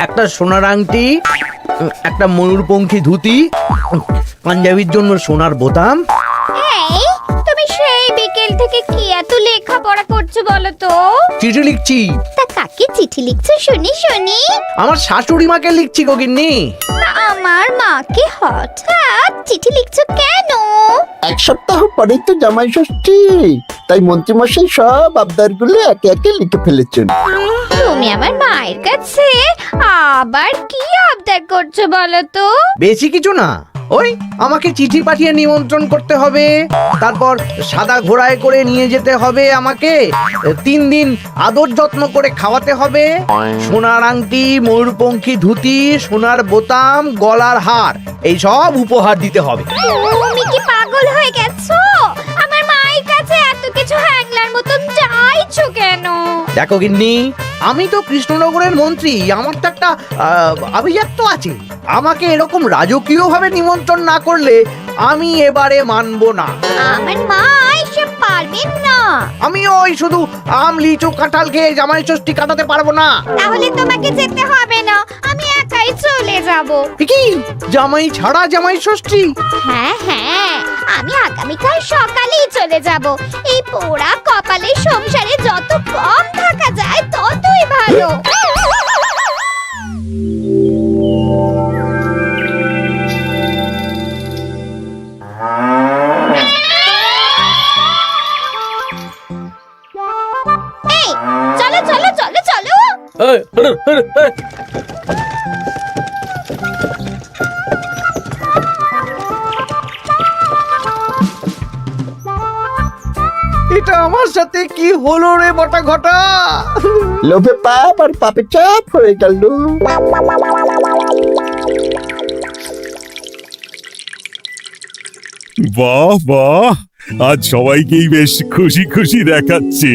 একটা সোনার আংটি, একটা ময়ূরপঙ্খী ধুতি, পাঞ্জাবির জন্য সোনার বোতাম। এই তুমি সেই বিকেল থেকে কি এত লেখাপড়া করছো বলো তো? চিঠি লিখছি। তা কাকে চিঠি লিখছো শুনি শুনি? আমার শাশুড়ি মাকে লিখছি গো গিন্নি। তা আমার মাকে হঠাৎ চিঠি লিখছো কেন? এক সপ্তাহ পরেই তো জামাই ষষ্ঠী, তাই মন্ত্রীমশাই সব আবদারগুলো একে একে লিখে ফেলেছেন। তুমি আমার মায়ের কাছে আবার কি আবদার করছো বলো তো? বেশি কিছু না, ওই আমাকে চিঠি পাঠিয়ে নিমন্ত্রণ করতে হবে, তারপর সাদা ঘোড়ায় করে নিয়ে যেতে হবে আমাকে, 3 দিন আদর যত্ন করে খাওয়াতে হবে, সোনার আংটি, ময়ূরপঙ্খী ধুতি, সোনার বোতাম, গলার হার, এই সব উপহার দিতে হবে। তুমি কি পাগল হয়ে গেছো? আমার মায়ের কাছে এত কিছু হ্যাংলার মতন চাইছো কেন? দেখো গিন্নি, আমি তো কৃষ্ণনগরের মন্ত্রী, আমার তো একটা আভিজাত্য আছে। আমাকে এরকম রাজকীয় ভাবে নিমন্ত্রণ না করলে আমি এবারে মানবো না। আমার মা এসব পারবেন না। আমি ওই শুধু আম, লিচু, কাঁঠাল খেয়ে জামাই ষষ্ঠী কাটাতে পারবো না। তাহলে তোমাকে যেতে হবে না, আমি একাই চলে যাব। কি জামাই ছাড়া জামাই ষষ্ঠী? হ্যাঁ হ্যাঁ, আমি আগামীকাল সকালেই চলে যাব। এই পোড়া কপালে সংসারে যত কম থাকা যায় ততই ভালো। এই চলো চলো চলো চলো। এটা আমার সাথে কি হলো রে বটা ঘটা? লোভে পাপ আর পাপে চাপ হয়ে গেল। বাহ বাহ, আজ সবাইকেই বেশ খুশি খুশি দেখাচ্ছে।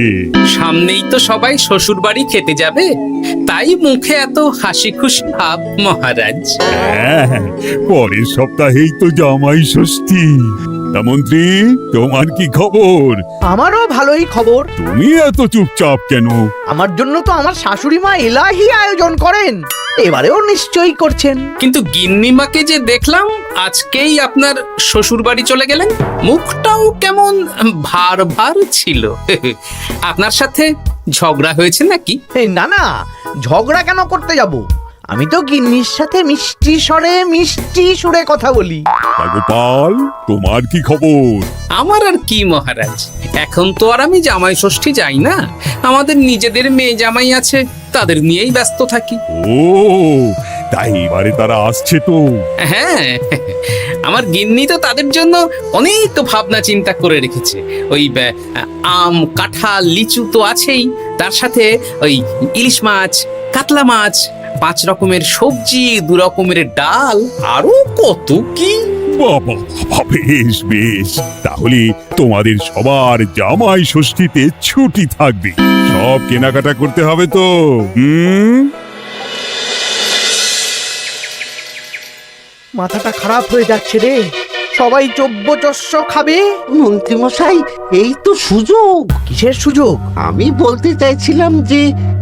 সামনেই তো সবাই শ্বশুর বাড়ি খেতে যাবে, তাই মুখে এত হাসি খুশি ভাব মহারাজ। হ্যাঁ, পরের সপ্তাহেই তো জামাই ষষ্ঠী। তা মন্ত্রী, তোমার কি খবর? আমারও ভালোই খবর। তুমি এত চুপচাপ কেন? আমার জন্য তো আমার শাশুড়ি মা এলাহি আয়োজন করেন, এবারেও নিশ্চয়ই করছেন। কিন্তু গিন্নিমাকে যে দেখলাম আজকেই আপনার শ্বশুর বাড়ি চলে গেলেন, মুখটাও কেমন ভার ভার ছিল। আপনার সাথে ঝগড়া হয়েছে নাকি? এই না না, ঝগড়া কেন করতে যাব? আমি তো গিন্নির সাথে মিষ্টি সুরে কথা বলি। তা গোপাল, তোমার কি খবর? আমার আর কি মহারাজ, এখন তো আর আমি জামাই ষষ্ঠী যাই না। আমাদের নিজেদের মেয়ে জামাই আছে, তাদের নিয়েই ব্যস্ত থাকি। ও, তাই এবারে তারা আসছে তো? হ্যাঁ, আমার গিন্নি তো তাদের জন্য অনেক ভাবনা চিন্তা করে রেখেছে। ওই আম, কাঁঠাল, লিচু তো আছেই, তার সাথে ওই ইলিশ মাছ, কাতলা মাছ, 5 রকমের সবজি, 2 রকমের ডাল, আরো কত কি। বাবা, বেশ বেশ, তাহলে তোমাদের সবার জামাই ষষ্ঠীতে ছুটি থাকবে। সব কেনাকাটা করতে হবে তো। মাথাটা খারাপ হয়ে যাচ্ছে রে, সবাই চব্যচস্য খাবে। মন্ত্রীমশাই, এই তো সুযোগ। কিসের সুযোগ? আমি বলতে চাইছিলাম যে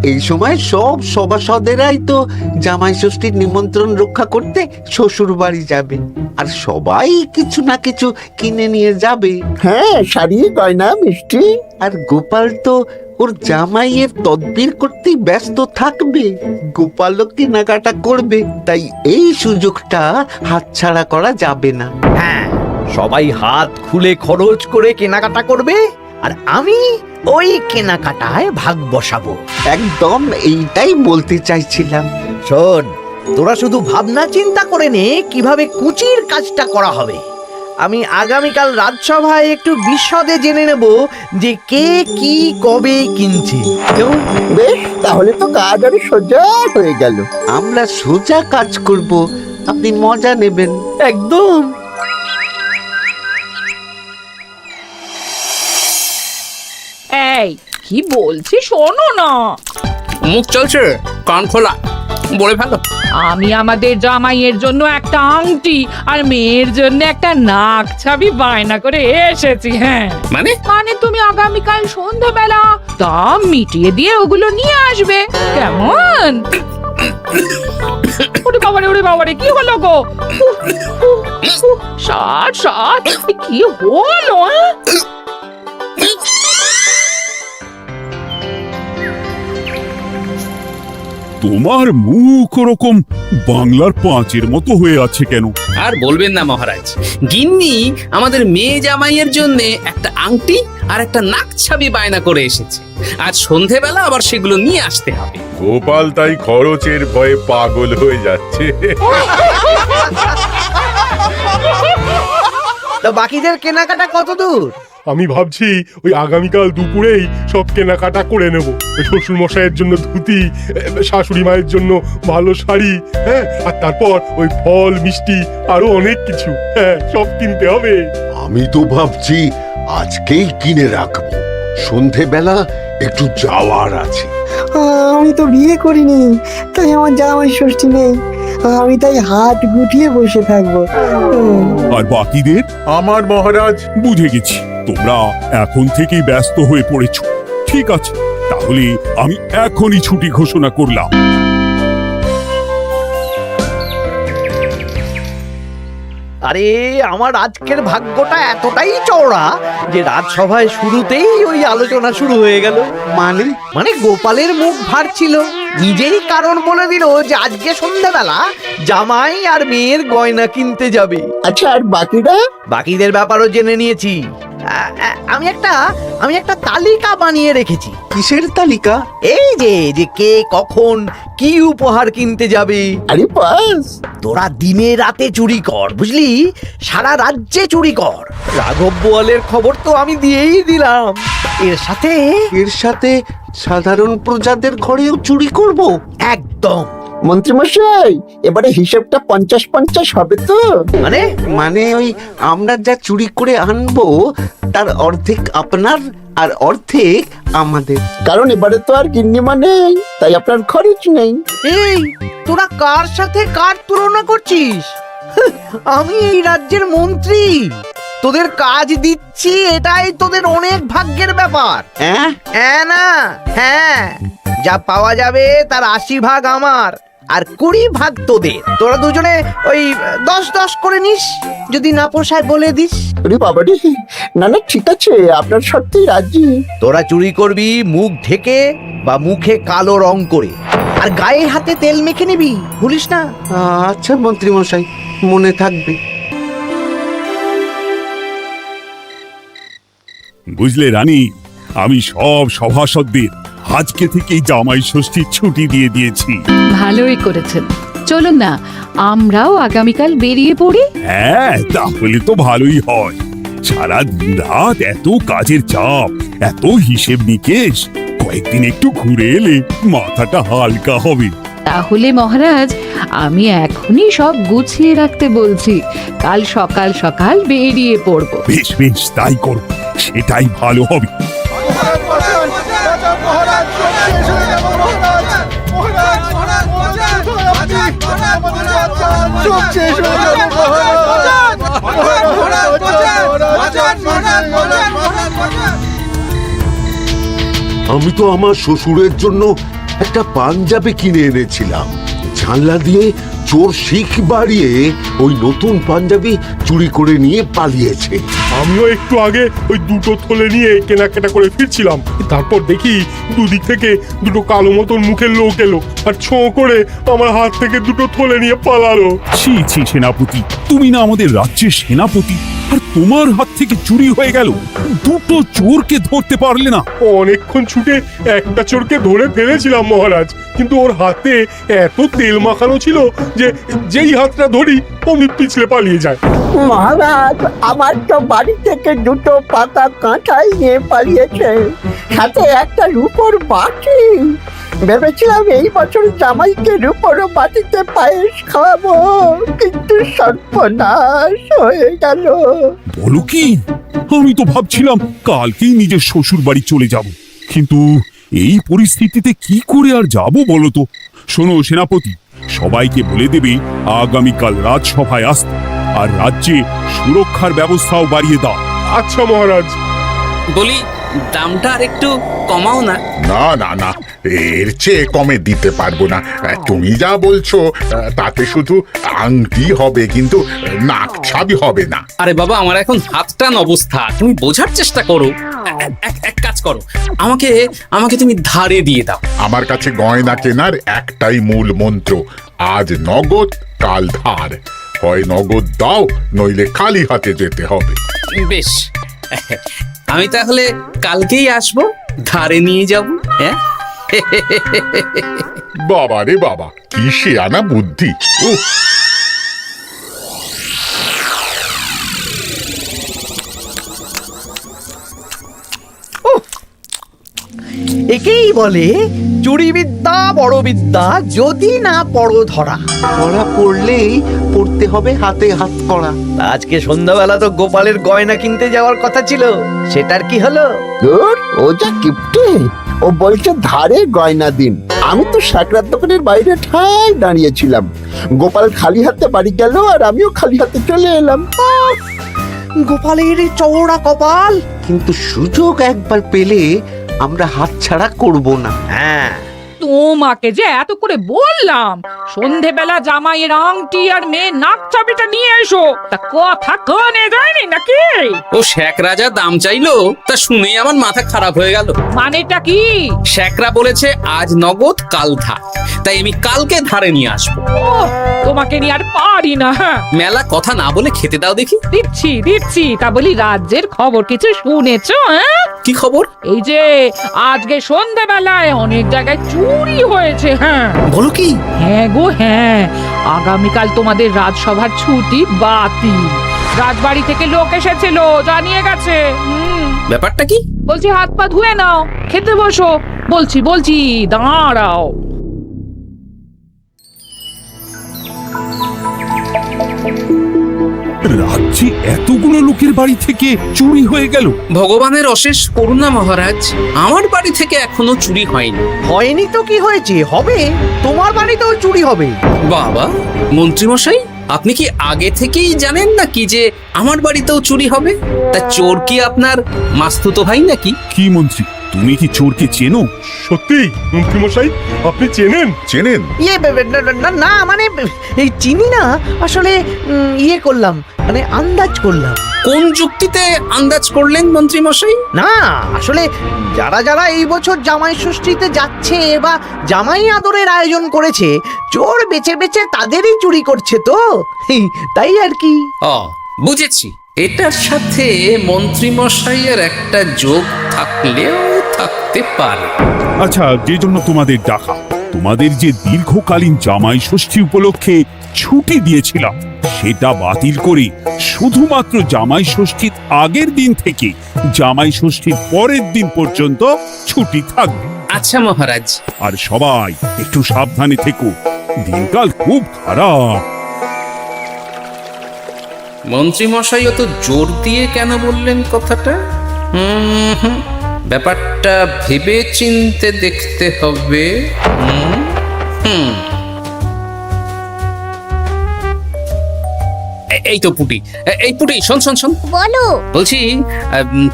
এই সময় সব সভাসদেরাই তো জামাই ষষ্ঠীর নিমন্ত্রণ রক্ষা করতে শ্বশুর বাড়ি যাবে, আর সবাই কিছু না কিছু কিনে নিয়ে যাবে। হ্যাঁ, শাড়ি, গয়না, মিষ্টি। আর গোপাল তো ওর জামাইয়ের তদবির করতেই ব্যস্ত থাকবে। গোপালও কেনাকাটা করবে, তাই এই সুযোগটা হাতছাড়া করা যাবে না। হ্যাঁ, সবাই হাত খুলে খরচ করে কেনাকাটা করবে, আর আমি ওই কেনাকাটায় ভাগ বসাবো। একদম এইটাই বলতে চাইছিলাম। শোন, তোরা শুধু ভাবনা চিন্তা করে নে কিভাবে কুচির কাজটা করা হবে। আমি আগামীকাল রাজসভায় একটু বিশদে জেনে নেব যে কে কি কবে কিনছে। কেমন? বেশ, তাহলে তো কাজ আরো সোজা হয়ে গেল। আমরা সোজা কাজ করব, আপনি মজা নেবেন। একদম। এই কি বলছি শোনো না। মুখ চলছে, কান খোলা। বলে ভালো। আমি আমাদের জামাইয়ের জন্য একটা আংটি আর মেয়ের জন্য একটা নাক ছাবি বায়না করে এসেছি। হ্যাঁ, মানে মানে তুমি আগামীকাল সন্ধ্যাবেলা দাম মিটিয়ে দিয়ে ওগুলো নিয়ে আসবে, কেমন? ওরে বাবারে কি হলো গো? ষাট ষাট কি হলো? তোমার মুখ ওরকম বাংলার পাঁচের মতো হয়ে আছে কেন? আর বলবেন না মহারাজ, গিন্নি আমাদের মেয়ে জামাইয়ের জন্য একটা আংটি আর একটা নাক ছাবি বায়না করে এসেছে। আজ সন্ধেবেলা আবার সেগুলো নিয়ে আসতে হবে। গোপাল তাই খরচের ভয়ে পাগল হয়ে যাচ্ছে। তা বাকিদের কেনাকাটা কত দূর? আমি ভাবছি ওই আগামীকাল দুপুরেই সব কেনাকাটা করে নেব। শ্বশুর মশাইয়ের জন্য ধুতি, শাশুড়ি মায়ের জন্য ভালো শাড়ি, হ্যাঁ, আর তারপর ওই ফল মিষ্টি আরো অনেক কিছু, হ্যাঁ, সব কিনতে হবে। আমি তো ভাবছি আজকেই কিনে রাখবো, সন্ধেবেলা একটু যাওয়ার আছে। আমি তো বিয়ে করিনি, তাই আমার জামাই ষষ্ঠী নেই। আমি তাই হাত গুটিয়ে বসে থাকবো। আর বাকিদের? আমার মহারাজ, বুঝে গেছি তোমরা এখন থেকেই ব্যস্ত হয়ে পড়েছো। ঠিক আছে, তাহলে আমি এখনই ছুটি ঘোষণা করলাম। আরে আমার আজকের ভাগ্যটা এতটাই চওড়া যে রাজসভায় শুরুতেই ওই আলোচনা শুরু হয়ে গেল। মানে গোপালের মুখ ভার ছিল, নিজেই কারণ বলে দিল যে আজকে সন্ধ্যাবেলা জামাই আর মেয়ের গয়না কিনতে যাবে। আচ্ছা, আর বাকিরা? বাকিদের ব্যাপারও জেনে নিয়েছি। আমি একটা তালিকা বানিয়ে রেখেছি। কিসের তালিকা? এই যে কে কখন কি উপহার কিনতে যাবে। আরে বাস, তোরা দিনে রাতে চুরি কর, বুঝলি, সারা রাজ্যে চুরি কর। রাঘব বোয়ালের খবর তো আমি দিয়েই দিলাম। এর সাথে সাধারণ প্রজাদের ঘরেও চুরি করব? একদম। মন্ত্রীমশাই, এবারে হিসেবটা 50-50 হবে তো? মানে ওই আমরা যা চুরি করে আনবো তার অর্ধেক আপনার আর অর্ধেক আমাদের। কারণ এবারে তো আর গিন্নিমা নেই, তাই আপনার খরচ নেই। এই তোরা কার সাথে কার তুলনা করছিস? আমি এই রাজ্যের মন্ত্রী, তোদের কাজ দিচ্ছি, এটাই তোদের অনেক ভাগ্যের ব্যাপার। হ্যাঁ না, হ্যাঁ, যা পাওয়া যাবে তার 80 ভাগ আমার আর 20 ভাগ তোদের। তোরা দুজনে ওই 10-10 করে নিস, যদি না পোষায় বলে দিস। আরে বাবা রে, না না, ঠিক আছে, আপনার সত্যিই রাজি। তোরা চুরি করবি মুখ ঢেকে বা মুখে কালো রং করে, আর গায়ে হাতে তেল মেখে নিবি, ভুলিস না। আচ্ছা মন্ত্রী মশাই, মনে থাকবে। বুঝলে রানী, আমি সব সভাসদদের আজকে থেকেই জামাই ষষ্ঠীর ছুটি দিয়ে দিয়েছি। ভালোই করেছেন, চলুন না আমরাও আগামীকাল বেরিয়ে পড়ি। হ্যাঁ, তাহলে তো ভালোই হয়। সারা দিন রাত এত কাজের চাপ, এত হিসেব নিকেশ, কয়েকদিন একটু ঘুরে এলে মাথাটা হালকা হবে। তাহলে মহারাজ, আমি এখনই সব গুছিয়ে রাখতে বলছি, কাল সকাল সকাল বেরিয়ে পড়ব। বেশ বেশ, তাই করো, সেটাই ভালো হবে। আমি তো আমার শ্বশুরের জন্য একটা পাঞ্জাবি কিনে এনেছিলাম, জানলা দিয়ে চোর শিখ বাড়িয়ে ওই নতুন পাঞ্জাবি চুরি করে নিয়ে পালিয়েছে। আমিও একটু আগে ওই দুটো থলে নিয়ে কেনাকাটা করে ফিরছিলাম, তারপর দেখি দুদিক থেকে দুটো কালো মতন মুখের লোক এলো আর ছোঁ করে আমার হাত থেকে দুটো থলে নিয়ে পালালো। ছি ছি সেনাপতি, তুমি না আমাদের রাজ্যের সেনাপতি, আর তোমার হাত থেকে চুরি হয়ে গেল? দুটো চোরকে ধরতে পারলে না? অনেকক্ষণ ছুটে একটা চোরকে ধরে ফেলেছিলাম মহারাজ, কিন্তু ওর হাতে এত তেল মাখানো ছিল যে যেই হাতটা ধরি অমনি পিছলে পালিয়ে যায়। মহারাজ, আমার তো বাড়ি থেকে দুটো পাতা কাঁঠাল নিয়ে পালিয়েছে, সাথে একটা রূপোর বাটি। ভেবেছিলাম এই বছর জামাইকে রূপোর বাটিতে পায়েস খাওয়াবো, কিন্তু সর্বনাশ হয়ে গেল। বলো কি? আমি তো ভাবছিলাম কালকেই নিজের শ্বশুর বাড়ি চলে যাব, কিন্তু এই পরিস্থিতিতে কি করে আর যাব বলো তো? শোনো সেনাপতি, সবাইকে বলে দেবে আগামীকাল রাজসভায় আসতে, আর রাজ্যে সুরক্ষার ব্যবস্থাও বাড়িয়ে দাও। আচ্ছা মহারাজ। বলি দামটা আর একটু কমাও না। না না না, এর চেয়ে কমে দিতে পারবো না। তুমি যা বলছো তাতে শুধু আংটি হবে, কিন্তু নাক ছাবি হবে না। আরে বাবা, আমার এখন হাত টান অবস্থা, তুমি বোঝার চেষ্টা করো। এক কাজ করো, আমাকে আমাকে তুমি ধারে দিয়ে দাও। আমার কাছে গয়না কেনার একটাই মূল মন্ত্র, আজ নগদ কাল ধার। হয় নগদ দাও, নইলে খালি হাতে যেতে হবে। বেশ, আমি তাহলে কালকেই আসবো, ধারে নিয়ে যাব। হ্যাঁ, বাবা রে বাবা, কি শেয়ানা বুদ্ধি! উফ! একেই বলে চুরি বিদ্যা বড় বিদ্যা, যদি না পড়ো ধরা। ধরা পড়লেই পড়তে হবে হাতে হাত করা। আজকে সন্ধ্যাবেলা তো গোপালের গয়না কিনতে যাওয়ার কথা ছিল, সেটার কি হলো? ধুর, ও যা কিপটে, ও বলছে ধারে গয়না দিন। আমি তো সাকরার দোকানের বাইরে ঠাই দাঁড়িয়েছিলাম, গোপাল খালি হাতে বাড়ি গেল আর আমিও খালি হাতে চলে এলাম। গোপালের এই চওড়া কপাল। কিন্তু সুযোগ একবার পেলে আমরা হাতছাড়া করব না। হ্যাঁ, তোমাকে যে এত করে বললাম সন্ধেবেলা জামাইয়ের আংটি আর মেয়ের নাক চাবিটা নিয়ে এসো, তা কথা কানে যায়নি নাকি? ও শেখ রাজা দাম চাইলো, তা শুনেই আমার মাথা খারাপ হয়ে গেল। মানেটা কি? শেখরা বলেছে আজ নগদ কাল ধার, তাই আমি কালকে ধারে নিয়ে আসবো। ওহ, তোমাকে নিয়ে আর পারি না। হ্যাঁ, মেলা কথা না বলে খেতে দাও দেখি। দিচ্ছি। তা বলি রাজ্যের খবর কিছু শুনেছো? হ্যাঁ, কি খবর? এই যে আজকে সন্ধেবেলায় অনেক জায়গায় চুরি হয়েছে। হ্যাঁ, বলো কি? হ্যাঁ গো হ্যাঁ, আগামীকাল তোমাদের রাজসভার ছুটি বাতিল। রাজবাড়ি থেকে লোক এসেছিল, জানিয়ে গেছে। ব্যাপারটা কি? বলছি হাত পা ধুয়ে নাও, খেতে বসো। বলছি দাঁড়াও। রাজ্যে এতগুলো লোকের বাড়ি থেকে চুরি হয়ে গেল। ভগবানের অশেষ করুণা মহারাজ, আমার বাড়ি থেকে এখনো চুরি হয়নি। হয়নি তো কি হয়েছে, হবে। তোমার বাড়িতেও চুরি হবে। বাবা মন্ত্রীমশাই, আপনি কি আগে থেকেই জানেন নাকি যে আমার বাড়িতেও চুরি হবে? তা চোর কি আপনার মাস্তুতো ভাই নাকি? কি মন্ত্রী, তুমি কি চোরকে চেনো? সত্যি মন্ত্রীমশাই, আপনি চেনেন? চেনেন? না মানে এই চিনি না আসলে, ইয়ে করলাম, মানে আন্দাজ করলাম। কোন যুক্তিতে আন্দাজ করলেন মন্ত্রীমশাই? না আসলে যারা এই বছর জামাই ষষ্ঠীতে যাচ্ছে বা জামাই আদরের আয়োজন করেছে, চোর বেছে বেছে তাদেরই চুরি করছে তো, তাই আর কি। ও বুঝেছি, এটার সাথে মন্ত্রীমশাইয়ের একটা যোগ থাকলেও থাকতে পারে। আচ্ছা, যে জন্য তোমাদের ডাকা, তোমাদের যে দীর্ঘকালীন জামাই ষষ্ঠী উপলক্ষে ছুটি দিয়েছিলাম, সেটা বাতিল করে শুধুমাত্র জামাই ষষ্ঠীর আগের দিন থেকে জামাই ষষ্ঠীর পরের দিন পর্যন্ত ছুটি থাকবে। আচ্ছা মহারাজ। আর সবাই একটু সাবধানে থেকো, দিনকাল খুব খারাপ। মন্ত্রীমশাই অত জোর দিয়ে কেন বললেন কথাটা? ব্যাপারটা ভেবে চিনতে দেখতে হবে। এই তো পুটি, এই পুটি, শোন। বলো। বলছি,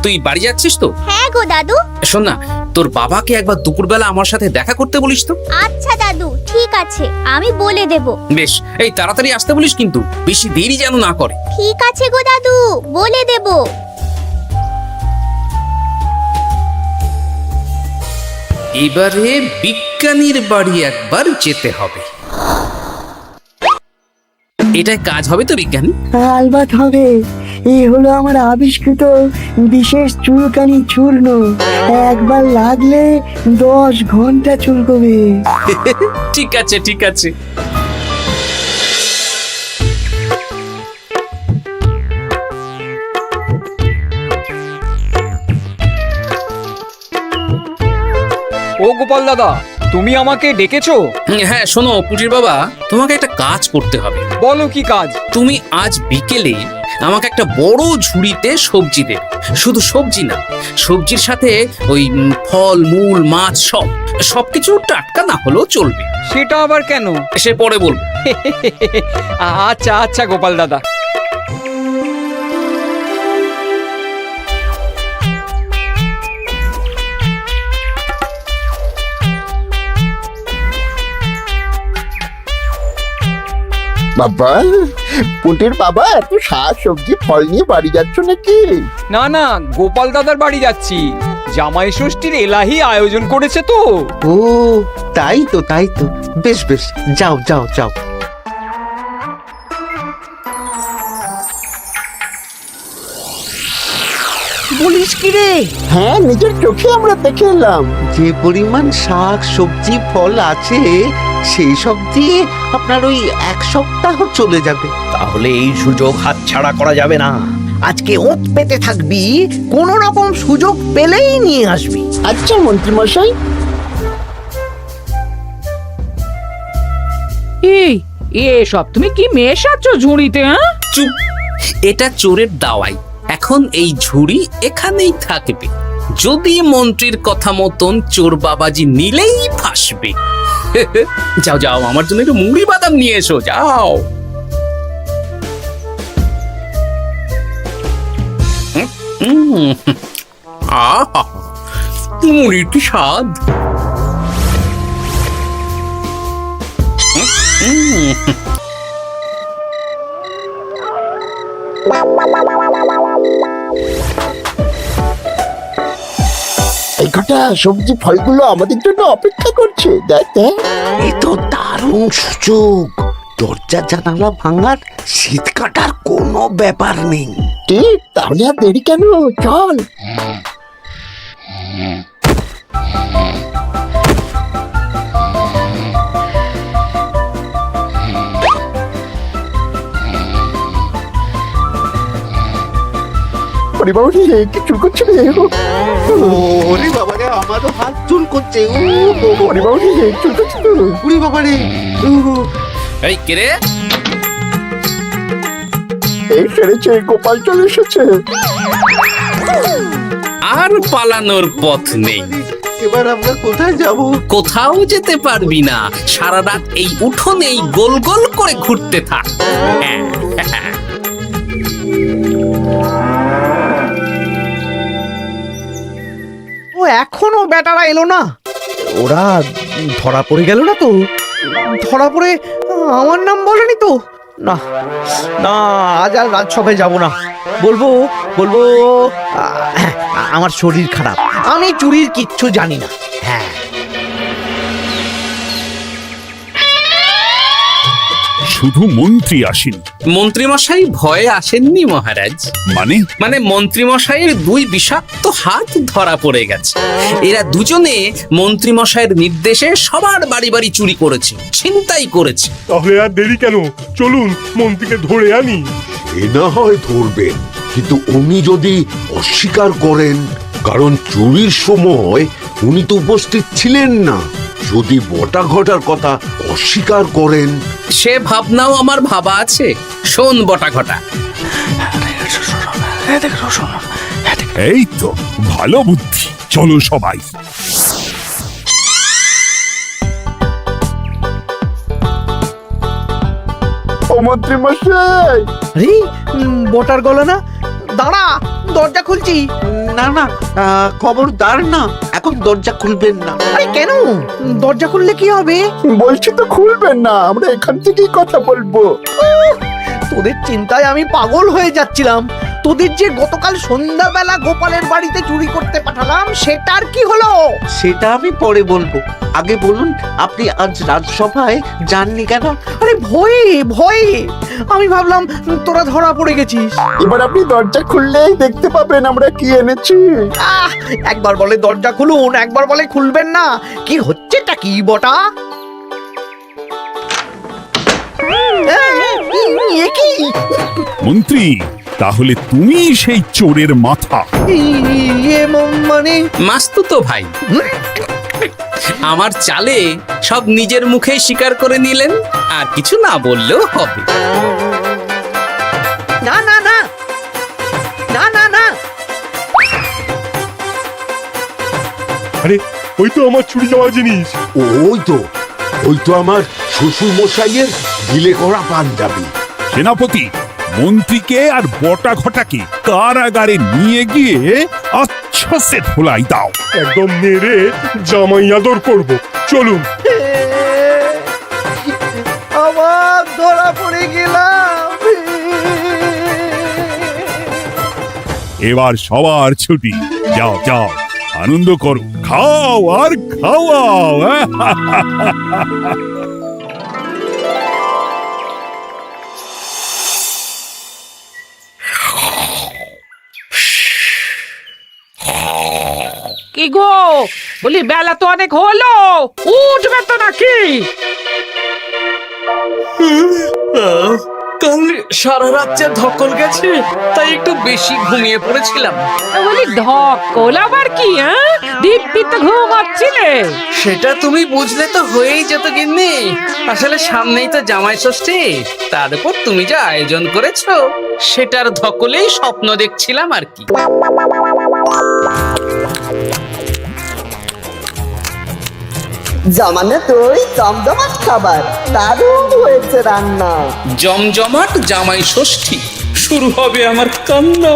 তুই বাড়ি যাচ্ছিস তো? হ্যাঁ গো দাদু। শোন না, তোর বাবাকে একবার দুপুরবেলা আমার সাথে দেখা করতে বলিস তো। আচ্ছা দাদু, ঠিক আছে, আমি বলে দেব। বেশ, এই তাড়াতাড়ি আসতে বলিস, কিন্তু বেশি দেরি যেন না করে। ঠিক আছে গো দাদু, বলে দেব। এবারে বিজ্ঞানীর বাড়ি একবার যেতে হবে। এটাই কাজ হবে তো বিজ্ঞানী? আলবাত হবে। এই হলো আমার আবিষ্কৃত বিশেষ চুলকানি চূর্ণ। একবার লাগলে 10 ঘন্টা চুলকবে। ঠিক আছে। ও গোপাল দাদা, তুমি আমাকে ডেকেছো? হ্যাঁ শোনো পুটির বাবা, তোমাকে একটা কাজ করতে হবে। বলো কি কাজ? তুমি আজ বিকেলে আমাকে একটা বড় ঝুড়িতে সবজি দেবে। শুধু সবজি না, সবজির সাথে ওই ফল মূল মাছ সবকিছু টাটকা না হলেও চলবে। সেটা আবার কেন? সে পরে বলবো। আচ্ছা আচ্ছা গোপাল দাদা। বাবা, পুটির বাবা এত শাক সবজি ফল নিয়ে বাড়ি যাচ্ছ নাকি? না না, গোপাল দাদার বাড়ি যাচ্ছি। জামাই ষষ্ঠীর এলাহি আয়োজন করেছে তো। ও তাই তো তাই তো, বেশ বেশ, যাও যাও যাও। বলিস কি রে? হ্যাঁ, নিজের চোখে আমরা দেখে এলাম। যে পরিমাণ শাক সবজি ফল আছে সেই সব দিয়ে আপনার ওই 1 সপ্তাহ চলে যাবে। তাহলে এই সুযোগ হাতছাড়া করা যাবে না। আজকে ওত পেতে থাকবি, কোন রকম সুযোগ পেলেই নিয়ে আসবি। আচ্ছা মন্ত্রী মশাই। এই এসব তুমি কি মেশাচ্ছ ঝুড়িতে? হ্যাঁ, চুপ, এটা চোরের দাওয়াই। এখন এই ঝুড়ি এখানেই থাকবে। যদি মন্ত্রীর কথা মতন চোর বাবাজি নিলেই ফাঁসবে। যাও যাও, আমার জন্য একটু মুড়ি বাদাম নিয়ে এসো, যাও। আহা, মুড়ির কি স্বাদ! এই কটা সবজি ফলগুলো আমাদের জন্য অপেক্ষা করছে, দেখ দেখ। এ তো দারুণ সুযোগ। দরজা জানালা ভাঙার, শীত কাটার কোনো ব্যাপার নেই। ঠিক, তাহলে আর দেরি কেন, চল। পরিবাবুটি কি চুল করছে রে? ওরে বাবারে, আমারও হাত চুল করছে। পরিবাবুটি চুল করছে তো। ওরে বাবারে, এই কে রে? এই সেরেছে, গোপাল চলে এসেছে। আর পালানোর পথ নেই। এবার আমরা কোথায় যাব? কোথাও যেতে পারবি না। সারা রাত এই উঠোনেই গোল গোল করে ঘুরতে থাক। ও এখনো বেটারা এলো না। ওরা ধরা পড়ে গেল না তো? ধরা পড়ে আমার নাম বলেনি তো? না না, আজ আর রাজসভায় যাব না। বলবো বলবো আমার শরীর খারাপ, আমি চুরির কিচ্ছু জানি না। হ্যাঁ, শুধু মন্ত্রী আসেনি। মন্ত্রীমশাই ভয়ে আসেননি মহারাজ। মানে মন্ত্রীমশাইয়ের 2 বিষাক্ত হাত ধরা পড়ে গেছে। এরা দুজনে মন্ত্রীমশাইয়ের নির্দেশে সবার বাড়ি বাড়ি চুরি করেছে, ছিনতাই করেছে। তাহলে আর দেরি কেন, চলুন মন্ত্রীকে ধরে আনি। এ না হয় ধরবেন, কিন্তু উনি যদি অস্বীকার করেন, কারণ চুরির সময় উনি তো উপস্থিত ছিলেন না, যদি বটা ঘটার কথা অস্বীকার করেন। সে ভাবনাও আমার ভাবা আছে। শোন বটা ঘটা, এই তো ভালো বুদ্ধি, চলো সবাই। ও মন্ত্রী মশাই, আরে বটার গলা না? দাঁড়া, দরজা খুলছি। না না, খবরদার না, এখন দরজা খুলবেন না। আরে কেন? দরজা খুললে কি হবে? বলছি তো খুলবেন না, আমরা এখান থেকেই কথা বলবো। তোদের চিন্তায় আমি পাগল হয়ে যাচ্ছিলাম। তোদের যে গতকাল সন্ধ্যাবেলা গোপালের বাড়িতে চুরি করতে পাঠালাম, সেটার কি হলো? সেটা আমি পরে বলবো। আগে বলুন, আপনি আজ রাজসভায় যাননি কেন? আরে ভয়ে ভয়ে, আমি ভাবলাম তোরা ধরা পড়ে গেছিস। এবার আপনি দরজা খুললেই দেখতে পাবেন আমরা কি এনেছি। একবার বলে দরজা খুলুন, একবার বলে খুলবেন না। কি হচ্ছেটা কি বটা? এ কি? মন্ত্রী, তাহলে তুমি সেই চোরের মাথা? মানে মাস্তুতো ভাই, আমার চালে সব নিজের মুখেই স্বীকার করে নিলেন, আর কিছু না বললেও হবে। না না না না না না, আরে ওই তো আমার চুরি যাওয়া জিনিস। ওই তো, ওই তো আমার শ্বশুর মশাইয়ের ঢিলে করা পাঞ্জাবি। সেনাপতি, মন্ত্রীকে আর বটা ঘটাকে কারাগারে নিয়ে গিয়ে আচ্ছা সে ধোলাই দাও। একদম মেরে জামাই আদর করব। চলুন। আমার ধরা পড়ে গেলাম। এবার সবার ছুটি, যাও যাও আনন্দ করো, খাও আর খাওয়াও। কি গো, বলি বেলা তো অনেক হলো, উঠবে তো নাকি? কাল সারা রাত যা ধকল গেছে, তাই একটু বেশি ঘুমিয়ে পড়েছিলাম। বলি ধকল আবার কি? দিব্যি তো ঘুমাচ্ছিলে। সেটা তুমি বুঝলে তো হয়েই যেত গিন্নি। আসলে সামনেই তো জামাই ষষ্ঠী, তার উপর তুমি যা আয়োজন করেছো, সেটার ধকলেই স্বপ্ন দেখছিলাম আর কি। জমানে দই জমজমাট খাবার, দারুণ হয়েছে রান্না। জমজমাট জামাই ষষ্ঠী, শুরু হবে আমার কান্না।